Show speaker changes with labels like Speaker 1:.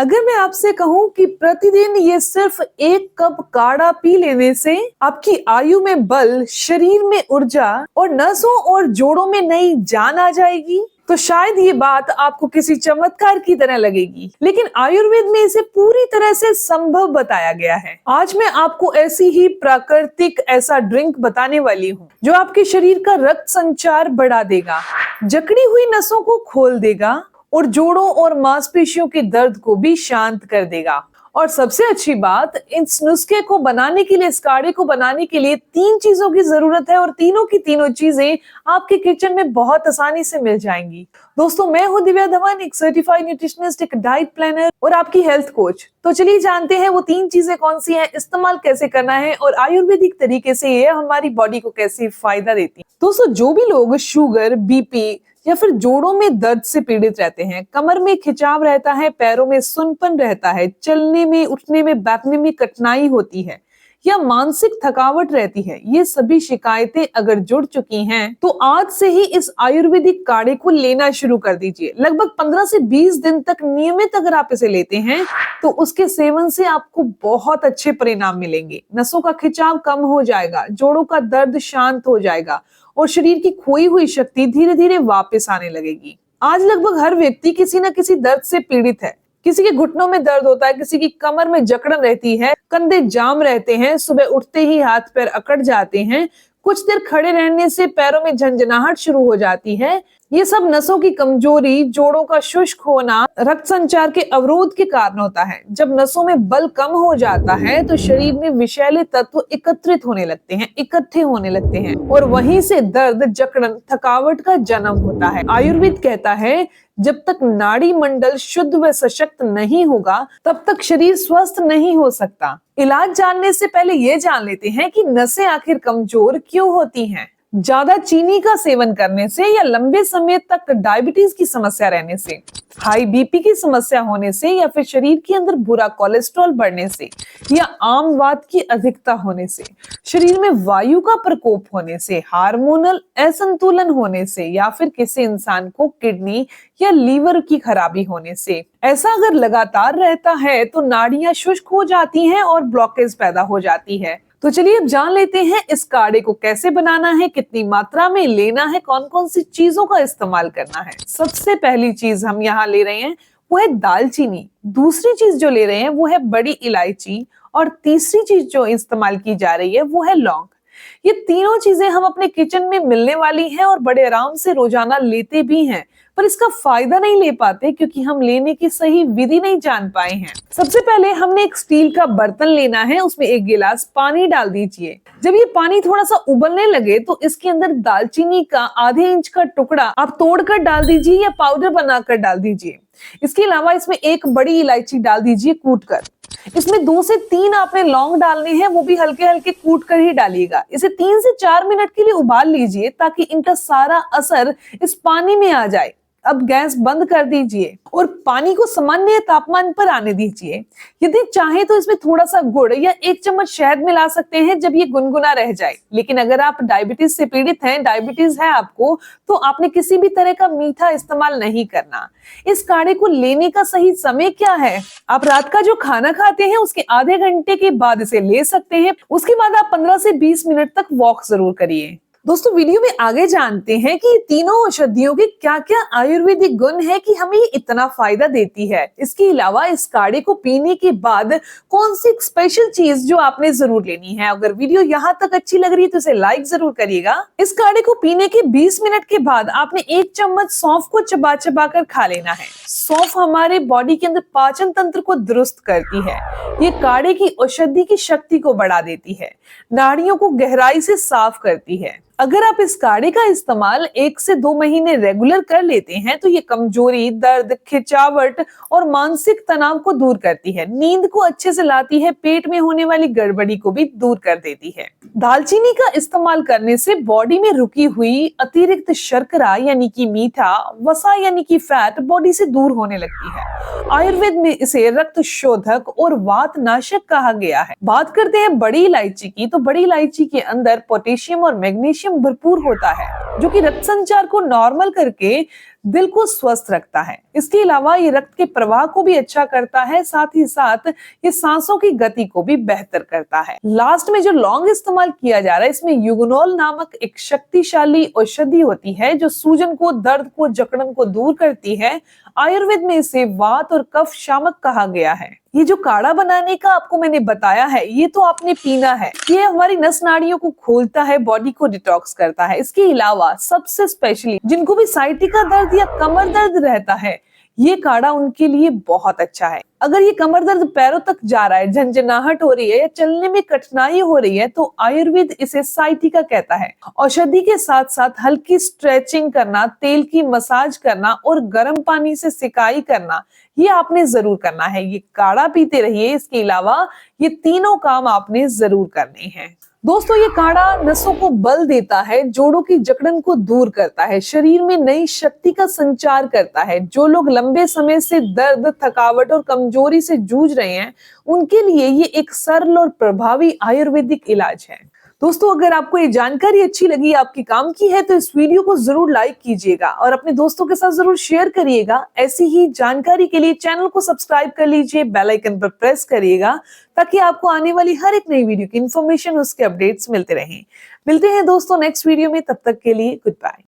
Speaker 1: अगर मैं आपसे कहूं कि प्रतिदिन ये सिर्फ 1 कप काढ़ा पी लेने से आपकी आयु में बल, शरीर में ऊर्जा और नसों और जोड़ों में नई जान आ जाएगी, तो शायद ये बात आपको किसी चमत्कार की तरह लगेगी, लेकिन आयुर्वेद में इसे पूरी तरह से संभव बताया गया है। आज मैं आपको ऐसी ही प्राकृतिक ऐसा ड्रिंक बताने वाली हूँ जो आपके शरीर का रक्त संचार बढ़ा देगा, जकड़ी हुई नसों को खोल देगा और जोड़ों और मांसपेशियों के दर्द को भी शांत कर देगा। और सबसे अच्छी बात, इस नुस्खे को बनाने के लिए, इस काढ़े को बनाने के लिए 3 चीजों की जरूरत है और तीनों की तीनों चीजें आपके किचन में बहुत आसानी से मिल जाएंगी। दोस्तों, मैं हूं दिव्या धवन, एक सर्टिफाइड न्यूट्रिशनिस्ट, एक डाइट प्लानर और आपकी हेल्थ कोच। तो चलिए जानते हैं वो 3 चीजें कौन सी हैं, इस्तेमाल कैसे करना है और आयुर्वेदिक तरीके से ये हमारी बॉडी को कैसे फायदा देती है। दोस्तों, जो भी लोग शुगर, बीपी या फिर जोड़ों में दर्द से पीड़ित रहते हैं, कमर में खिंचाव रहता है, पैरों में सुनपन रहता है, चलने में, उठने में, बैठने में कठिनाई होती है या मानसिक थकावट रहती है, ये सभी शिकायतें अगर जुड़ चुकी हैं तो आज से ही इस आयुर्वेदिक काढ़े को लेना शुरू कर दीजिए। लगभग 15 से 20 दिन तक नियमित अगर आप इसे लेते हैं तो उसके सेवन से आपको बहुत अच्छे परिणाम मिलेंगे। नसों का खिंचाव कम हो जाएगा, जोड़ों का दर्द शांत हो जाएगा और शरीर की खोई हुई शक्ति धीरे धीरे वापस आने लगेगी। आज लगभग हर व्यक्ति किसी न किसी दर्द से पीड़ित है। किसी के घुटनों में दर्द होता है, किसी की कमर में जकड़न रहती है, कंधे जाम रहते हैं, सुबह उठते ही हाथ पैर अकड़ जाते हैं, कुछ देर खड़े रहने से पैरों में झंझनाहट शुरू हो जाती है। ये सब नसों की कमजोरी, जोड़ों का शुष्क होना, रक्त संचार के अवरोध के कारण होता है। जब नसों में बल कम हो जाता है तो शरीर में विषैले तत्व एकत्रित होने लगते हैं, इकट्ठे होने लगते हैं और वहीं से दर्द, जकड़न, थकावट का जन्म होता है। आयुर्वेद कहता है जब तक नाड़ी मंडल शुद्ध व सशक्त नहीं होगा तब तक शरीर स्वस्थ नहीं हो सकता। इलाज जानने से पहले ये जान लेते हैं कि नसें आखिर कमजोर क्यों होती हैं। ज्यादा चीनी का सेवन करने से या लंबे समय तक डायबिटीज की समस्या रहने से, हाई बीपी की समस्या होने से या फिर शरीर के अंदर बुरा कोलेस्ट्रॉल बढ़ने से या आम वात की अधिकता होने से, शरीर में वायु का प्रकोप होने से, हार्मोनल असंतुलन होने से या फिर किसी इंसान को किडनी या लीवर की खराबी होने से। ऐसा अगर लगातार रहता है तो नाड़ियां शुष्क हो जाती हैं और ब्लॉकेज पैदा हो जाती है। तो चलिए अब जान लेते हैं इस काढ़े को कैसे बनाना है, कितनी मात्रा में लेना है, कौन कौन सी चीजों का इस्तेमाल करना है। सबसे पहली चीज हम यहाँ ले रहे हैं वो है दालचीनी। दूसरी चीज जो ले रहे हैं वो है बड़ी इलायची और तीसरी चीज जो इस्तेमाल की जा रही है वो है लौंग। ये तीनों चीजें हम अपने किचन में मिलने वाली हैं और बड़े आराम से रोजाना लेते भी हैं, पर इसका फायदा नहीं ले पाते क्योंकि हम लेने की सही विधि नहीं जान पाए हैं। सबसे पहले हमने एक स्टील का बर्तन लेना है, उसमें 1 गिलास पानी डाल दीजिए। जब ये पानी थोड़ा सा उबलने लगे तो इसके अंदर दालचीनी का आधे इंच का टुकड़ा आप तोड़कर डाल दीजिए या पाउडर बनाकर डाल दीजिए। इसके अलावा इसमें 1 बड़ी इलायची डाल दीजिए कूट कर। इसमें 2 से 3 आपने लौंग डालने हैं, वो भी हल्के हल्के कूट कर ही डालिएगा। इसे 3 से 4 मिनट के लिए उबाल लीजिए ताकि इनका सारा असर इस पानी में आ जाए। अब गैस बंद कर दीजिए और पानी को सामान्य तापमान पर आने दीजिए। यदि चाहे तो इसमें थोड़ा सा गुड़ या 1 चम्मच शहद मिला सकते हैं जब ये गुनगुना रह जाए। लेकिन अगर आप डायबिटीज से पीड़ित हैं, डायबिटीज है आपको, तो आपने किसी भी तरह का मीठा इस्तेमाल नहीं करना। इस काढ़े को लेने का सही समय क्या है? आप रात का जो खाना खाते हैं उसके आधे घंटे के बाद इसे ले सकते हैं। उसके बाद आप 15 से 20 मिनट तक वॉक जरूर करिए। दोस्तों, वीडियो में आगे जानते हैं कि तीनों औषधियों के क्या क्या आयुर्वेदिक गुण है कि हमें ये इतना फायदा देती है। इसके अलावा इस काढ़े को पीने के बाद कौन सी स्पेशल चीज जो आपने जरूर लेनी है। अगर वीडियो यहाँ तक अच्छी लग रही है तो इसे लाइक जरूर करिएगा। इस काढ़े को पीने के 20 मिनट के बाद आपने 1 चम्मच सौंफ को चबा चबा कर खा लेना है। सौंफ हमारे बॉडी के अंदर पाचन तंत्र को दुरुस्त करती है। ये काढ़े की औषधि की शक्ति को बढ़ा देती है, नाड़ियों को गहराई से साफ करती है। अगर आप इस काढ़े का इस्तेमाल 1 से 2 महीने रेगुलर कर लेते हैं तो ये कमजोरी, दर्द, खिंचावट और मानसिक तनाव को दूर करती है, नींद को अच्छे से लाती है, पेट में होने वाली गड़बड़ी को भी दूर कर देती है। दालचीनी का इस्तेमाल करने से बॉडी में रुकी हुई अतिरिक्त शर्करा यानी कि मीठा, वसा यानी कि फैट बॉडी से दूर होने लगती है। आयुर्वेद में इसे रक्त शोधक और वात नाशक कहा गया है। बात करते हैं बड़ी इलायची की, तो बड़ी इलायची के अंदर पोटेशियम और मैग्नीशियम भरपूर होता है जो कि रक्त संचार को नॉर्मल करके दिल को स्वस्थ रखता है। इसके अलावा ये रक्त के प्रवाह को भी अच्छा करता है, साथ ही साथ ये सांसों की गति को भी बेहतर करता है। लास्ट में जो लौंग इस्तेमाल किया जा रहा है, इसमें यूगनोल नामक एक शक्तिशाली औषधि होती है जो सूजन को, दर्द को, जकड़न को दूर करती है। आयुर्वेद में इसे वात और कफ शामक कहा गया है। ये जो काढ़ा बनाने का आपको मैंने बताया है, ये तो आपने पीना है। ये हमारी नस नाड़ियों को खोलता है, बॉडी को डिटॉक्स करता है। इसके अलावा सबसे स्पेशली जिनको भी साइटिका दर्द या कमर दर्द रहता है, ये काढ़ा उनके लिए बहुत अच्छा है। अगर ये कमर दर्द पैरों तक जा रहा है, झंझनाहट हो रही है या चलने में कठिनाई हो रही है, तो आयुर्वेद इसे साइटिका कहता है। औषधि के साथ साथ हल्की स्ट्रेचिंग करना, तेल की मसाज करना और गर्म पानी से सिकाई करना, ये आपने जरूर करना है। ये काढ़ा पीते रहिए। इसके अलावा ये तीनों काम आपने जरूर करने हैं। दोस्तों, ये काढ़ा नसों को बल देता है, जोड़ों की जकड़न को दूर करता है, शरीर में नई शक्ति का संचार करता है। जो लोग लंबे समय से दर्द, थकावट और कमजोरी से जूझ रहे हैं, उनके लिए ये एक सरल और प्रभावी आयुर्वेदिक इलाज है। दोस्तों, अगर आपको ये जानकारी अच्छी लगी, आपके काम की है, तो इस वीडियो को जरूर लाइक कीजिएगा और अपने दोस्तों के साथ जरूर शेयर करिएगा। ऐसी ही जानकारी के लिए चैनल को सब्सक्राइब कर लीजिए, बेल आइकन पर प्रेस करिएगा ताकि आपको आने वाली हर एक नई वीडियो की इन्फॉर्मेशन, उसके अपडेट्स मिलते रहें। मिलते हैं दोस्तों नेक्स्ट वीडियो में, तब तक के लिए गुड बाय।